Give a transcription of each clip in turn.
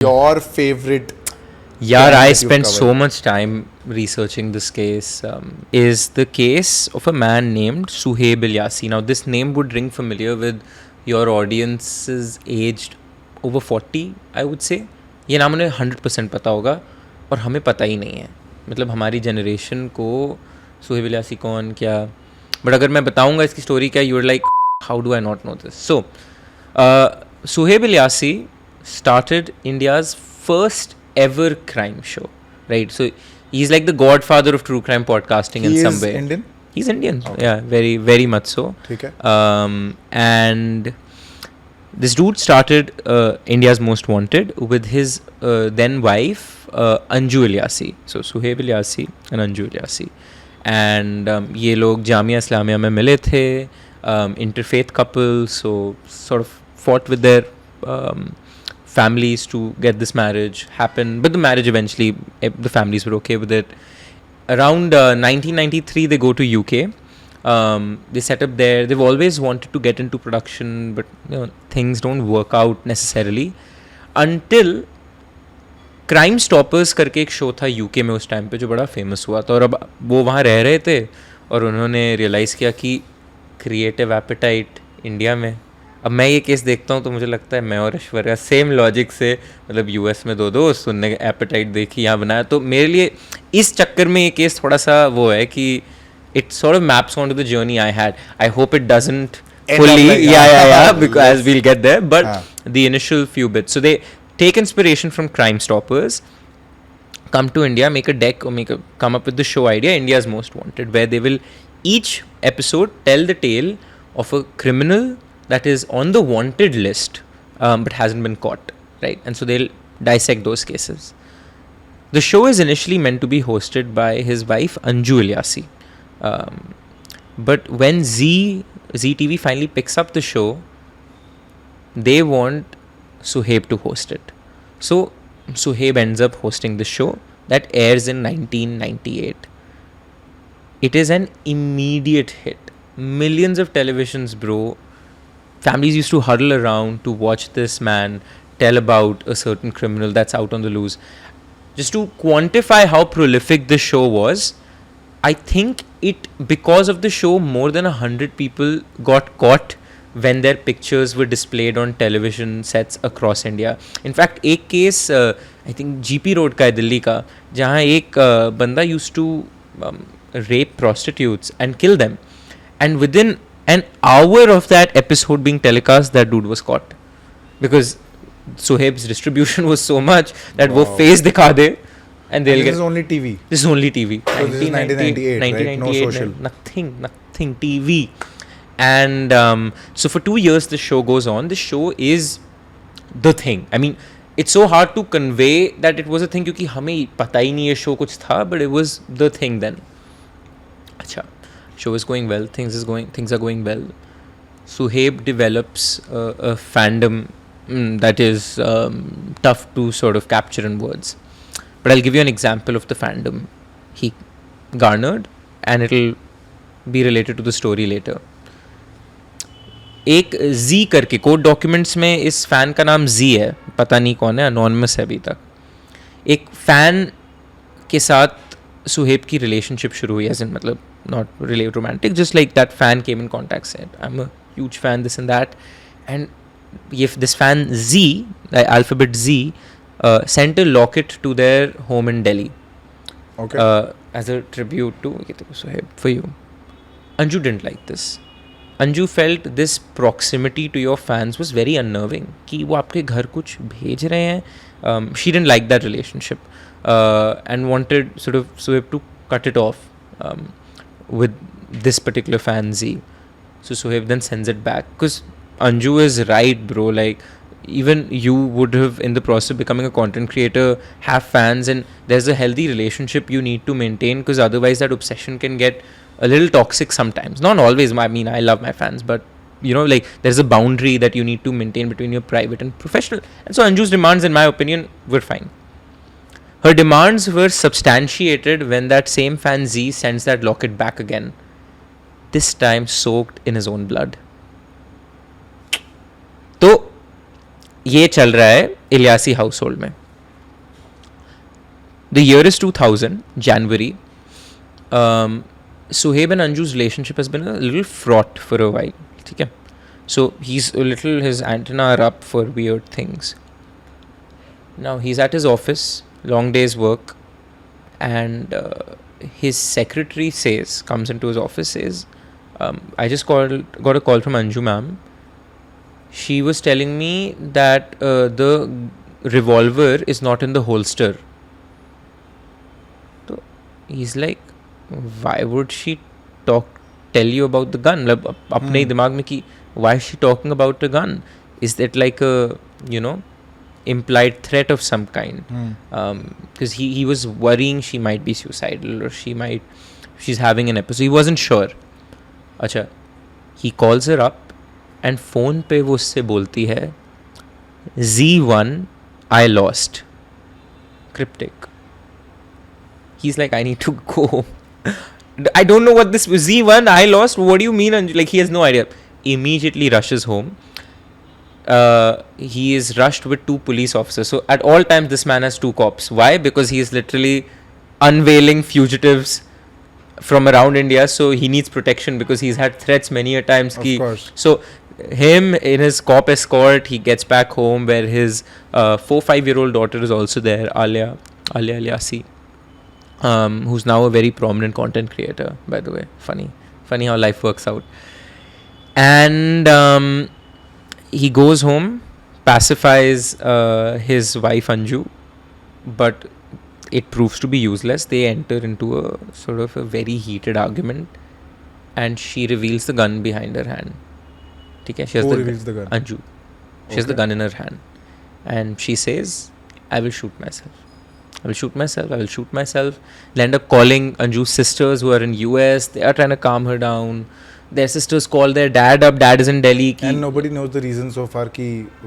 your favorite? Yeah, crime I that you've spent so covered? much time researching this case. Is the case of a man named Suhaib Ilyasi. Now, this name would ring familiar with your audiences aged over 40, I would say. ये नाम उन्हें 100% पता होगा और हमें पता ही नहीं है. मतलब हमारी जनरेशन को सुहेब इलियासी कौन क्या. बट अगर मैं बताऊंगा इसकी स्टोरी क्या, you are like how do I not know this. So Suhaib Ilyasi started India's first ever crime show, right? So he's like the godfather of true crime podcasting in some way. He is Indian? He's Indian, Okay. yeah, very, very much so. ठीक है. And this dude started India's Most Wanted with his then wife Anju Ilyasi. So Suhaib Ilyasi and Anju Ilyasi. And ये लोग जामिया इस्लामिया में मिले थे, interfaith couple, so sort of fought with their families to get this marriage happen, but the marriage eventually, the families were okay with it. Around 1993 they go to UK. They set up there. They've always wanted to get into production, but things don't work out necessarily until crime stoppers करके एक show था UK में उस time पे जो बड़ा famous हुआ था. और अब वो वहाँ रह रहे थे और उन्होंने रियलाइज़ किया कि क्रिएटिव एपेटाइट इंडिया में. अब मैं ये केस देखता हूँ तो मुझे लगता है मैं और ऐश्वर्या सेम लॉजिक से, मतलब यूएस में दो सुनने का एपेटाइट देखी, यहाँ बनाया. तो मेरे लिए इस चक्कर में ये केस थोड़ा सा वो है कि it sort of maps on to the journey I had. I hope it doesn't fully, because as we'll get there, but the initial few bits. So they take inspiration from Crime Stoppers, come to India, make a deck or come up with the show idea, India's Most Wanted, where they will each episode tell the tale of a criminal that is on the wanted list but hasn't been caught, right? And so they'll dissect those cases. The show is initially meant to be hosted by his wife Anju Ilyasi, but when ZTV finally picks up the show, they want Suhaib to host it. So Suhaib ends up hosting the show that airs in 1998. It is an immediate hit. Millions of televisions, bro. Families used to huddle around to watch this man tell about a certain criminal that's out on the loose. Just to quantify how prolific the show was, I think because of the show, more than 100 people got caught when their pictures were displayed on television sets across India. In fact, एक case I think GP Road का है दिल्ली का, जहाँ एक बंदा used to rape prostitutes and kill them, and within an hour of that episode being telecast, that dude was caught because Suhaib's distribution was so much that वो face दिखा दे and they'll get. This is only TV. This is only TV. So this is 1998, right? No social. Nothing TV. And so for 2 years the show goes on. The show is the thing. I mean, it's so hard to convey that it was a thing क्योंकि हमें पता ही नहीं ये show कुछ था, but it was the thing then. अच्छा, show is going well. Things are going well. Suhaib develops a fandom that is tough to sort of capture in words. But I'll give you an example of the fandom he garnered, and it'll be related to the story later. एक Z करके court documents में इस fan का नाम Z है, पता नहीं कौन है, अनोनिमस है अभी तक. एक फैन के साथ सुहेब की रिलेशनशिप शुरू हुई, एज इन मतलब not really romantic, just like that fan came in contact, said I am a huge fan, this and that. And ये this fan Z, alphabet Z, sent a locket to their home in Delhi. Okay. As a tribute to Suhaib, for you. Anju didn't like this. Anju felt this proximity to your fans was very unnerving. कि वो आपके घर कुछ भेज रहे हैं. She didn't like that relationship and wanted sort of Suhaib to cut it off with this particular fan Z. So Suhaib then sends it back because Anju is right, bro. Like, even you would have, in the process of becoming a content creator, have fans, and there's a healthy relationship you need to maintain, because otherwise that obsession can get a little toxic sometimes. Not always. I mean, I love my fans, but like there's a boundary that you need to maintain between your private and professional. And so Anju's demands, in my opinion, were fine. Her demands were substantiated when that same fan Z sends that locket back again, this time soaked in his own blood. So ये चल रहा है Ilyasi house hold में. The year is 2000, January. Suhaib and Anju's relationship has been a little fraught for a while. ठीक है? So he's a little, his antenna are up for weird things. Now he's at his office, long day's work, and his secretary comes into his office, says, I just got a call from Anju ma'am. She was telling me that the revolver is not in the holster. So he's like, why would she tell you about the gun? मतलब अपने ही दिमाग में कि why is she talking about a gun? Is that like a, you know, implied threat of some kind? Because he was worrying she might be suicidal or she's having an episode. He wasn't sure. अच्छा, he calls her up and phone पे वो उससे बोलती है Z1 I lost. Cryptic. He's like, I need to go. I don't know what this was. Z1 I lost. What do you mean? And like, he has no idea. Immediately rushes home. He is rushed with 2 police officers. So at all times this man has 2 cops. Why? Because he is literally unveiling fugitives from around India, so he needs protection because he's had threats many a times. Of course. So him in his cop escort, he gets back home where his 4-5-year-old daughter is also there, Alia Ilyasi, who's now a very prominent content creator, by the way. Funny how life works out. And he goes home, pacifies his wife Anju, but it proves to be useless. They enter into a sort of a very heated argument, and she reveals the gun behind her hand. Okay? Who reveals the gun? Anju. She has the gun in her hand, and she says, I will shoot myself. They end up calling Anju's sisters who are in US. They are trying to calm her down. Their sisters call their dad up. Dad is in Delhi. And nobody knows the reason so far.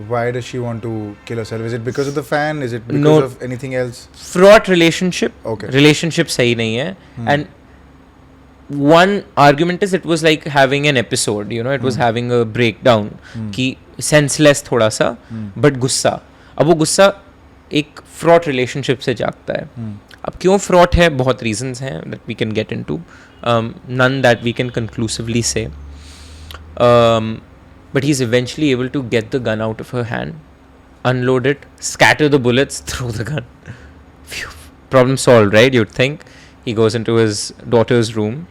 Why does she want to kill herself? Is it because of the fan? Is it because of anything else? Fraught relationship. Okay. Relationship sahi nahi hai. And one argument is it was like having an episode. You know, it was having a breakdown. Ki senseless thoda sa, but gussa. अब वो गुस्सा एक fraud relationship से जागता है. अब क्यों fraud है, बहुत रीजंस हैं that we can get into, none that we can conclusively say, but he's eventually able to get the gun out of her hand, unload it, scatter the bullets, throw the gun. Phew. Problem solved, right? You'd think. He goes into his daughter's room,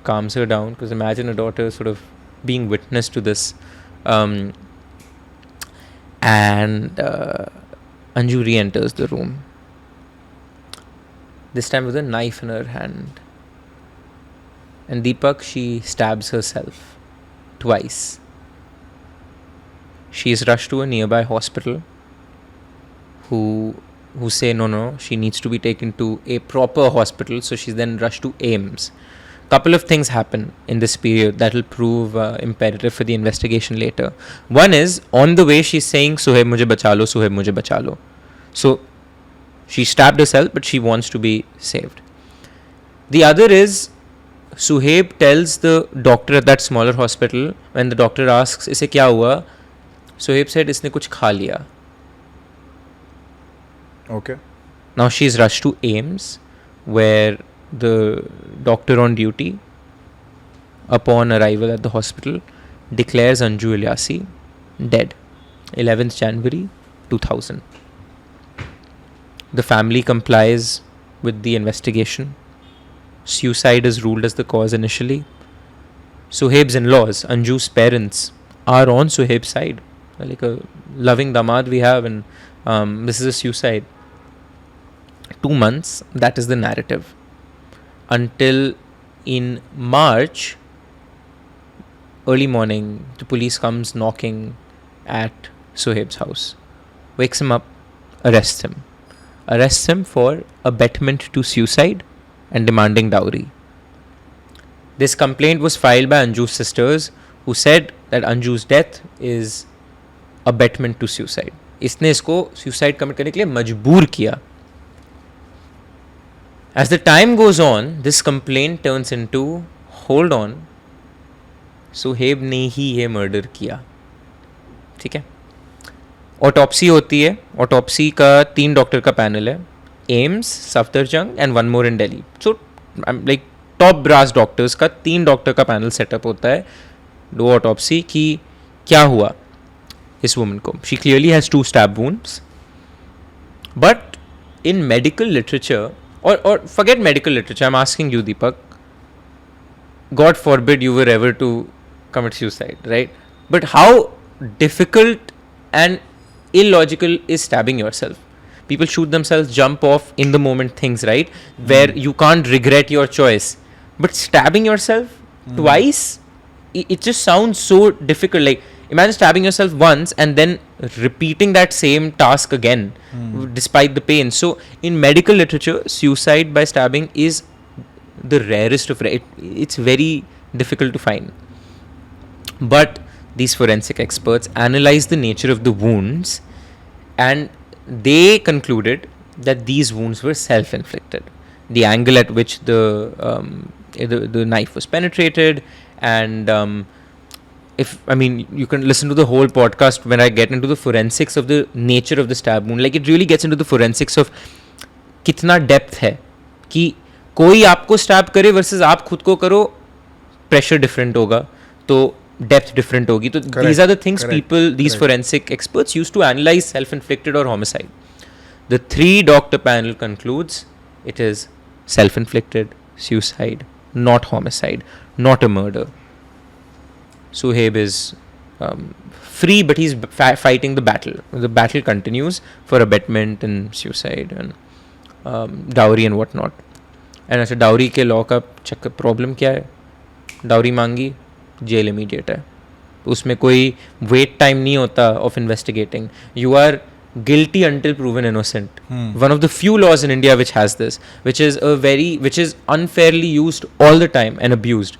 calms her down, because imagine a daughter sort of being witness to this, and Anju re-enters the room, this time with a knife in her hand. And Deepak, she stabs herself twice. She is rushed to a nearby hospital, who say no, she needs to be taken to a proper hospital. So she's then rushed to AIIMS. Couple of things happen in this period that will prove imperative for the investigation later. One is, on the way she's saying, Suhaib mujhe bacha lo, Suhaib mujhe bacha lo. So she stabbed herself, but she wants to be saved. The other is, Suhaib tells the doctor at that smaller hospital, when the doctor asks, इसे क्या हुआ? Suhaib said, इसने कुछ खा लिया. Okay. Now she's rushed to AIIMS, where the doctor on duty, upon arrival at the hospital, declares Anju Ilyasi dead. 11th January 2000. The family complies with the investigation. Suicide is ruled as the cause initially. Suhaib's in-laws, Anju's parents, are on Suhaib's side. Like a loving damad we have, and this is a suicide. 2 months, that is the narrative. Until in March, early morning, the police comes knocking at Suhaib's house. Wakes him up, arrests him. Arrests him for abetment to suicide and demanding dowry. This complaint was filed by Anju's sisters, who said that Anju's death is abetment to suicide. इसने इसको suicide commit करने के लिए मजबूर किया. As the time goes on, this complaint turns into, hold on, Suhaib ने ही ये murder किया. ठीक है? ऑटोप्सी होती है, ऑटोप्सी का 3 डॉक्टर का पैनल है, AIIMS, Safdarjung and one more in Delhi. So like top brass doctors का 3 डॉक्टर का पैनल सेटअप होता है, डू ऑटोप्सी कि क्या हुआ इस वुमन को. She clearly has 2 stab wounds, but in medical literature, or forget medical literature, I'm asking you, Deepak, God forbid you were ever to commit suicide, right? But how difficult and illogical is stabbing yourself? People shoot themselves, jump off in the moment things, right? Where you can't regret your choice. But stabbing yourself twice, it just sounds so difficult. Like, imagine stabbing yourself once and then repeating that same task again despite the pain. So in medical literature, suicide by stabbing is the rarest of rare. It's very difficult to find. But these forensic experts analyzed the nature of the wounds and they concluded that these wounds were self-inflicted. The angle at which the knife was penetrated, and you can listen to the whole podcast when I get into the forensics of the nature of the stab wound. Like, it really gets into the forensics of कितना depth है कि कोई आपको stab करे versus आप खुद को करो, pressure different होगा, तो depth different होगी. तो these are the things these forensic experts used to analyze self-inflicted or homicide. The 3 doctor panel concludes it is self-inflicted suicide, not homicide, not a murder. Suhaib is free, but he's fighting the battle. The battle continues for abetment and suicide and dowry and whatnot. And अच्छा, dowry के law का चक्कर problem क्या है? Dowry मांगी, jail immediate है. उसमें कोई wait time नहीं होता of investigating. You are guilty until proven innocent. One of the few laws in India which has this, which is unfairly used all the time and abused.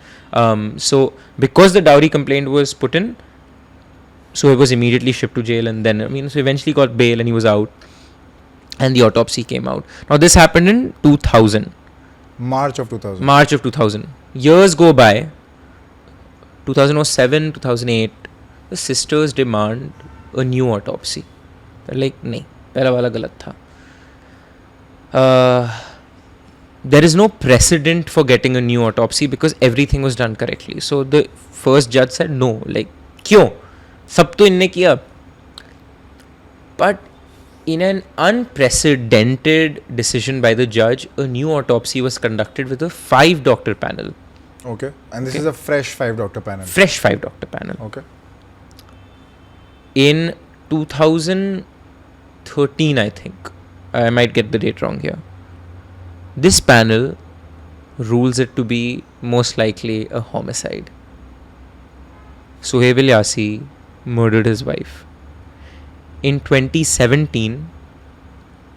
So because the dowry complaint was put in, so he was immediately shipped to jail, and then so eventually got bail and he was out, and the autopsy came out. Now this happened in 2000. March of 2000. Years go by. 2007, 2008, the sisters demand a new autopsy. They're like, नहीं, पहला वाला गलत था. There is no precedent for getting a new autopsy because everything was done correctly. So the first judge said no. Like, क्यों? सब तो इनने किया. But in an unprecedented decision by the judge, a new autopsy was conducted with a 5-doctor panel. Okay. And this is a fresh 5-doctor panel. Fresh 5-doctor panel. Okay. In 2013, I think. I might get the date wrong here. This panel rules it to be most likely a homicide. Suhaib Ilyasi murdered his wife. In 2017,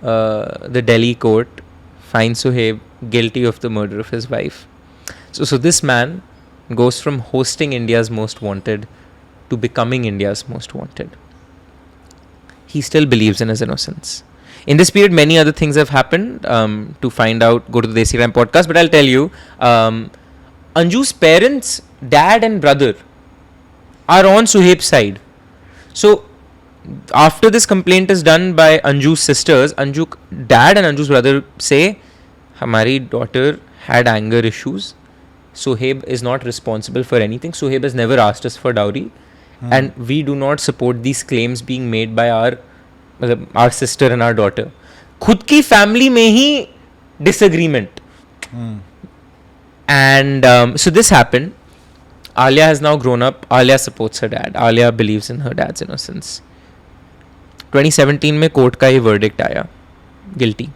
the Delhi court finds Suhaib guilty of the murder of his wife. So this man goes from hosting India's most wanted to becoming India's most wanted. He still believes in his innocence. In this period, many other things have happened. To find out, go to the Desi Crime podcast. But I'll tell you, Anju's parents, dad and brother, are on Suhaib's side. So after this complaint is done by Anju's sisters, Anju's dad and Anju's brother say, "Hamari daughter had anger issues. Suhaib is not responsible for anything. Suhaib has never asked us for dowry, and we do not support these claims being made by our sister and our daughter." खुद की family में ही disagreement. And so this happened. Alia has now grown up. Alia supports her dad. Alia believes in her dad's innocence. 2017 में court का ये verdict आया, guilty.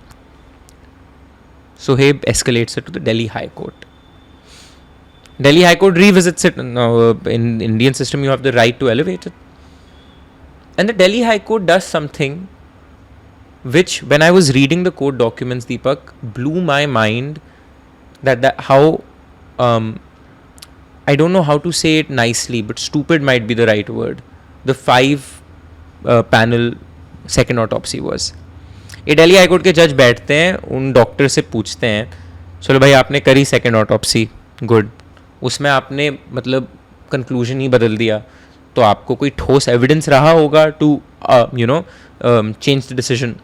Suhaib escalates it to the Delhi High Court. Delhi High Court revisits it. Now, in Indian system, you have the right to elevate it. And the Delhi High Court does something which, when I was reading the court documents, Deepak, blew my mind. That how, I don't know how to say it nicely, but stupid might be the right word. The 5-panel second autopsy was. ये Delhi High Court के जज बैठते हैं, उन doctor से पूछते हैं, चलो भाई आपने करी सेकेंड ऑटोप्सी, गुड, उसमें आपने मतलब कंक्लूजन ही बदल दिया, तो आपको कोई ठोस एविडेंस रहा होगा टू चेंज द डिसीजन.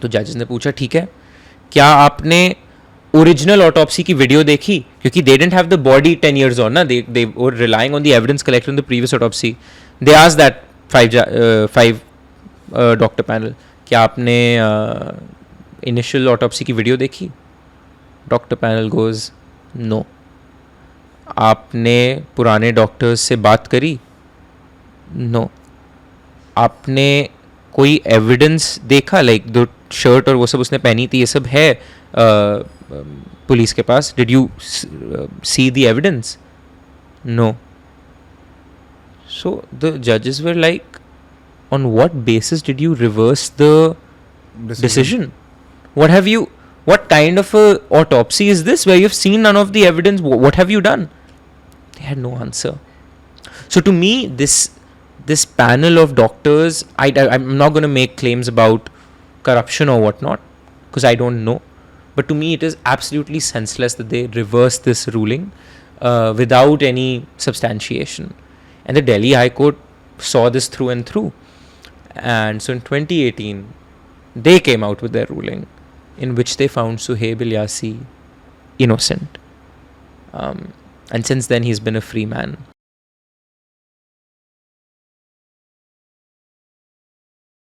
तो जजेस ने पूछा ठीक है, क्या आपने ओरिजिनल ऑटोप्सी की वीडियो देखी, क्योंकि they didn't have the body 10 years on ना, they were relying on the evidence collected in the previous autopsy. They asked that five doctor panel, क्या आपने इनिशियल ऑटोप्सी की वीडियो देखी? Doctor panel goes no. आपने पुराने doctors से बात करी? नो. आपने कोई एविडेंस देखा, लाइक जो शर्ट और वो सब उसने पहनी थी, ये सब है पुलिस के पास? Did you see the evidence? No. So the जजेस were like, on what basis did you reverse the decision? What kind of a autopsy is this where you've seen none of the evidence? What have you done? They had no answer. So to me, this panel of doctors, I'm not going to make claims about corruption or whatnot, because I don't know, but to me it is absolutely senseless that they reversed this ruling without any substantiation. And the Delhi High Court saw this through and through. And so in 2018, they came out with their ruling in which they found Suhaib Ilyasi innocent. And since then, he's been a free man.